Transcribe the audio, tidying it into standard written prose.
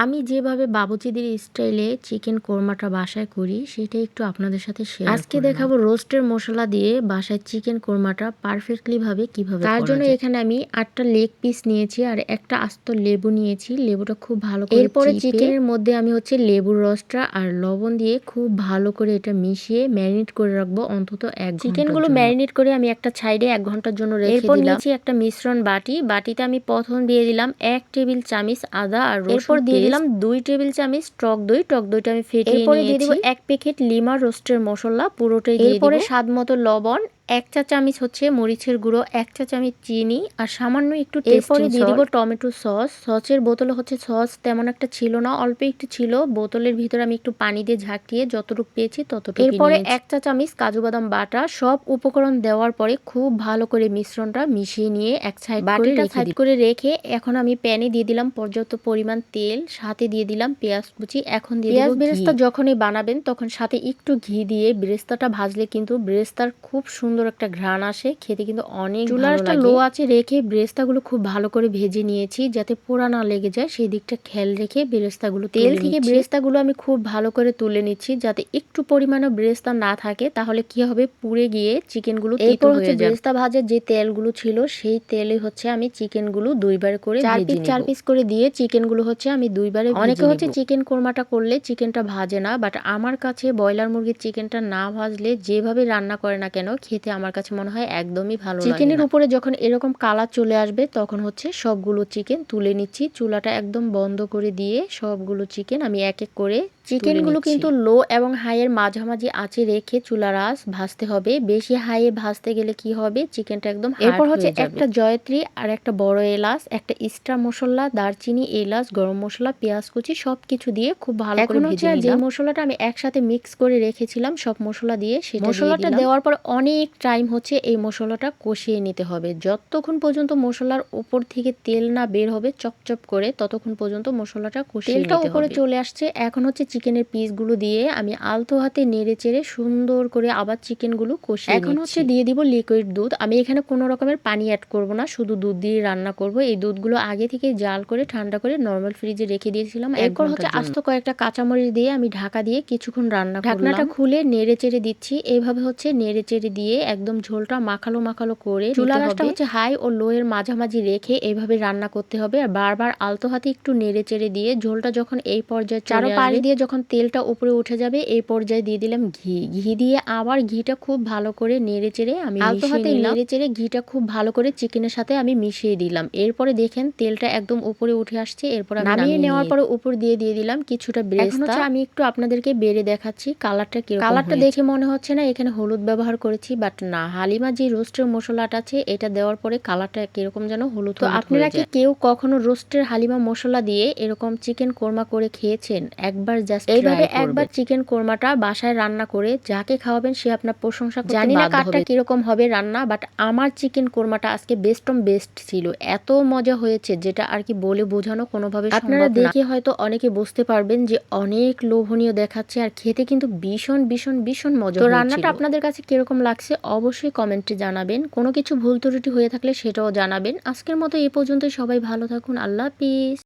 আমি যেভাবে বাবুচিদের স্টাইলে চিকেন কোরমাটা বাসায় করি সেটা একটু আপনাদের সাথে শেয়ার আজকে দেখাবো রোস্টের মশলা দিয়ে বাসায় চিকেন কোরমাটা পারফেক্টলি ভাবে কিভাবে তার জন্য এখানে আমি 8টা লেগ পিস নিয়েছি আর একটা আস্ত লেবু নিয়েছি। লেবুটা খুব ভালো করে এরপরে চিকেনের মধ্যে আমি হচ্ছে লেবুর রসটা আর লবণ দিয়ে খুব ভালো করে এটা মিশিয়ে ম্যারিনেট করে রাখবো অন্তত 1 ঘন্টা। চিকেনগুলো ম্যারিনেট করে আমি একটা সাইডে 1 ঘন্টার জন্য রেখে দিলাম। এরপর নিয়েছি একটা মিশ্রণ বাটিতে আমি প্রথম দিয়ে দিলাম 1 টেবিল চামচ আদা আর রসুন, এরপর দিয়ে দিলাম 2 টেবিল চামচ টক দইটা আমি ফেটিয়ে নিয়েছি। এরপরে দিয়ে দিব 1 প্যাকেট লিমা রোস্টের মশলা পুরোটাই দিয়ে দিব। এরপরে স্বাদ মতো লবণ, 1 চা চামচ হচ্ছে মরিচের গুঁড়ো, 1 চা চামচ চিনি আর সামান্য একটু এরপরে দিয়ে দিব টমেটো সস। সসের বোতলে হচ্ছে সস তেমন একটা ছিল না, অল্প একটু ছিল। বোতলের ভিতরে আমি একটু পানি দিয়ে ঝাঁকিয়ে যতটুকু পেয়েছি ততটুকু। এরপরে 1 চা চামচ কাজু বাদাম বাটা। সব উপকরণ দেওয়ার পরে খুব ভালো করে মিশ্রণটা মিশিয়ে নিয়ে এক সাইড করে রেখে এখন আমি প্যানে দিয়ে দিলাম পর্যাপ্ত পরিমাণ তেল, সাথে দিয়ে দিলাম পেঁয়াজ কুচি। এখন দিয়ে পেঁয়াজ বেরেস্তা যখনই বানাবেন তখন সাথে একটু ঘি দিয়ে বেরেস্তাটা ভাজলে কিন্তু বেরেস্তার খুব সুন্দর একটা ঘ্রাণ আসে, খেতে কিন্তু অনেক ভালো লাগে। চুলাটা লো আঁচে রেখে বেরেস্তাগুলো খুব ভালো করে ভেজে নিয়েছি যাতে পোড়া না লেগে যায়, সেই দিকটা খেয়াল রেখে বেরেস্তাগুলো তেল থেকে বেরেস্তাগুলো আমি খুব ভালো করে তুলে নিচ্ছি যাতে একটু পরিমাণে বেরেস্তা না থাকে, তাহলে কি হবে পুড়ে গিয়ে চিকেনগুলো তিতো হয়ে যাবে। বেরেস্তা ভাজার যে তেলগুলো ছিল সেই তেলে হচ্ছে আমি চিকেনগুলো দুইবার করে ভেজে নিব। 4 পিস করে দিয়ে চিকেনগুলো হচ্ছে আমি দুইবারে ভেজে নিব। অনেকে হচ্ছে চিকেন কোরমাটা করলে চিকেনটা ভাজে না, বাট আমার কাছে ব্রয়লার মুরগির চিকেনটা না ভাজলে যেভাবে রান্না করে না কেন খেতে আমার কাছে মনে হয় একদমই ভালো লাগে না। চিকেনের উপরে যখন এরকম কালার চলে আসবে তখন হচ্ছে সবগুলো চিকেন তুলে নিচ্ছি। চুলাটা একদম বন্ধ করে দিয়ে সবগুলো চিকেন আমি এক এক করে চিকেনগুলো কিন্তু লো এবং হাইয়ের মাঝামাঝি আঁচে রেখে চুলার আঁচ ভাজতে হবে। বেশি হাইয়ে ভাজতে গেলে কি হবে চিকেনটা একদম এরপর হচ্ছে একটা জয়ত্রী আর একটা বড় এলাচ, একটা স্টার মশলা, দারচিনি, এলাচ, গরম মশলা, পেঁয়াজ কুচি সবকিছু দিয়ে খুব ভালো করে ভেজে নিলাম। যে মশলাটা আমি একসাথে মিক্স করে রেখেছিলাম সব মশলা দিয়ে সেটা মশলাটা দেওয়ার পর অনেক টাইম হচ্ছে এই মশলাটা কষিয়ে নিতে হবে। যতক্ষণ পর্যন্ত মশলার উপর থেকে তেল না বের হবে চপচপ করে ততক্ষণ পর্যন্ত মশলাটা কষিয়ে নিতে হবে। তেলটা উপরে চলে আসছে, এখন হচ্ছে চিকেনের পিসগুলো দিয়ে আমি আলতো হাতে নেড়ে চেড়ে সুন্দর করে আবার চিকেনগুলো কষিয়ে নিচ্ছি। এখন হচ্ছে দিয়ে দিব লিকুইড দুধ। আমি এখানে কোনো রকমের পানি অ্যাড করব না, শুধু দুধ দিয়ে রান্না করব। এই দুধগুলো আগে থেকে জাল করে ঠান্ডা করে নরমাল ফ্রিজে রেখে দিয়েছিলাম। এরপর হচ্ছে আস্ত কয়েকটা কাঁচামরিচ দিয়ে আমি ঢাকা দিয়ে কিছুক্ষণ রান্না করলাম। ঢাকনাটা খুলে নেড়ে চেড়ে দিচ্ছি। এইভাবে হচ্ছে নেড়ে চেড়ে দিয়ে একদম ঝোলটা মাখালো মাখালো করে চুলার আঁচটা হচ্ছে হাই ও লো এর মাঝামাঝি রেখে এইভাবে রান্না করতে হবে। আর বারবার আলতো হাতে একটু নেড়ে চেড়ে দিয়ে ঝোলটা যখন এই পর্যায়ে চারো পাশ দিয়ে যখন তেলটা উপরে উঠে যাবে এই পর্যায়ে দিয়ে দিলাম ঘি দিয়ে আবার ঘিটা খুব ভালো করে নেড়ে চেড়ে আমি আলতো হাতে নেড়ে চেড়ে ঘিটা খুব ভালো করে চিকেনের সাথে আমি মিশিয়ে দিলাম। এরপরে দেখেন তেলটা একদম উপরে উঠে আসছে। এরপর আমি নামিয়ে নেওয়ার পরে উপর দিয়ে দিলাম কিছুটা বেরেস্তা। আমি একটু আপনাদেরকে বেড়ে দেখাচ্ছি কালারটা কিরকম। কালারটা দেখে মনে হচ্ছে না এখানে হলুদ ব্যবহার করেছি, বাট না, হালিমা যে রোস্টের মশলাটা আছে এটা দেওয়ার পরে কালারটা কিরকম যেন হলুদ। তো আপনারা কি কেউ কখনো রোস্টের হালিমা মশলা দিয়ে এরকম চিকেন কোরমা করে খেয়েছেন? একবার জাস্ট এইভাবে একবার চিকেন কোরমাটা বাসায় রান্না করে যাকে খাওয়াবেন সে আপনার প্রশংসা করতে বাধ্য হবে। জানি না কারটা কিরকম হবে রান্না, বাট আমার চিকেন কোরমাটা আজকে বেস্ট ছিল। এত মজা হয়েছে যেটা আর কি বলে বোঝানো কোনোভাবে সম্ভব না। আপনারা দেখে হয়তো অনেকে বুঝতে পারবেন যে অনেক লোভনীয় দেখাচ্ছে আর খেতে কিন্তু ভীষণ মজা। তো রান্নাটা আপনাদের কাছে কিরকম লাগছে অবশ্যই কমেন্টে জানাবেন। কোনো কিছু ভুল ত্রুটি হয়ে থাকলে সেটাও জানাবেন। আজকের মতো এই পর্যন্ত, সবাই ভালো থাকুন। আল্লাহ হাফেজ।